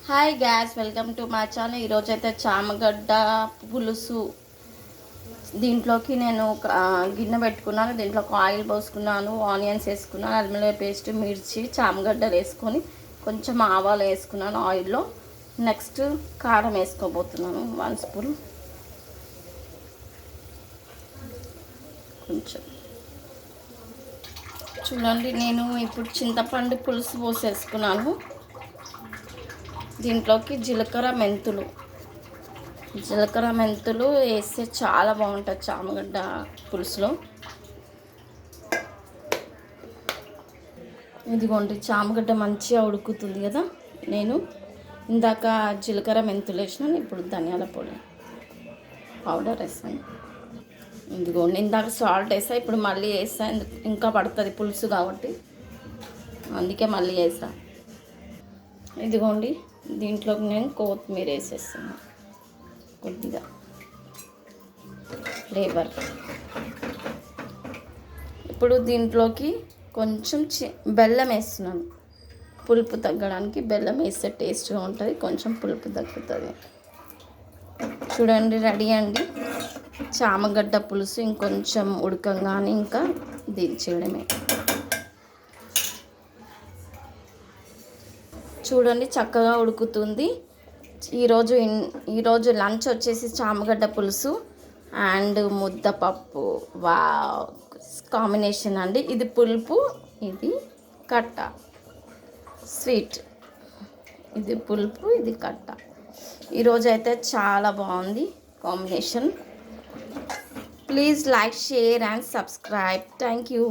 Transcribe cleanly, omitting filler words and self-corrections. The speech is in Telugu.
హాయ్ గ్యాస్, వెల్కమ్ టు మా ఛానల్. ఈరోజు అయితే చామగడ్డ పులుసు. దీంట్లోకి నేను ఒక గిన్నె పెట్టుకున్నాను. దీంట్లోకి ఆయిల్ పోసుకున్నాను, ఆనియన్స్ వేసుకున్నాను, అల్లం వెల్లుల్లి పేస్ట్, మిర్చి, చామగడ్డలు వేసుకొని కొంచెం ఆవాలు వేసుకున్నాను ఆయిల్లో. నెక్స్ట్ కారం వేసుకోబోతున్నాను 1 స్పూన్. కొంచెం చూడండి, నేను ఇప్పుడు చింతపండు పులుసు పోసేసుకున్నాను. దీంట్లోకి జీలకర్ర మెంతులు వేస్తే చాలా బాగుంటుంది చామగడ్డ పులుసులో. ఇదిగోండి, చామగడ్డ మంచిగా ఉడుకుతుంది కదా. నేను ఇందాక జీలకర్ర మెంతులు వేసినాను, ఇప్పుడు ధనియాల పొడి పౌడర్ వేసాను. ఇదిగోండి, ఇందాక సాల్ట్ వేసా, ఇప్పుడు మళ్ళీ వేసా. ఇంకా పడుతుంది పులుసు కాబట్టి, అందుకే మళ్ళీ వేసా. ఇదిగోండి, దీంట్లోకి నేను కొత్తిమీర వేసేస్తాను కొద్దిగా ఫ్లేవర్. ఇప్పుడు దీంట్లోకి కొంచెం బెల్లం వేస్తున్నాను. పులుపు తగ్గడానికి బెల్లం వేస్తే టేస్ట్గా ఉంటుంది, కొంచెం పులుపు తగ్గుతుంది. చూడండి, రెడీ అండి చామగడ్డ పులుసు. ఇంకొంచెం ఉడకంగానే ఇంకా దించేయడమే. చూడండి, చక్కగా ఉడుకుతుంది. ఈరోజు లంచ్ వచ్చేసి చామగడ్డ పులుసు అండ్ ముద్దపప్పు. వావ్, కాంబినేషన్ అండి. ఇది పులుపు, ఇది కట్ట స్వీట్. ఇది పులుపు, ఇది కట్ట. ఈరోజు అయితే చాలా బాగుంది combination. Please like, share and subscribe. Thank you.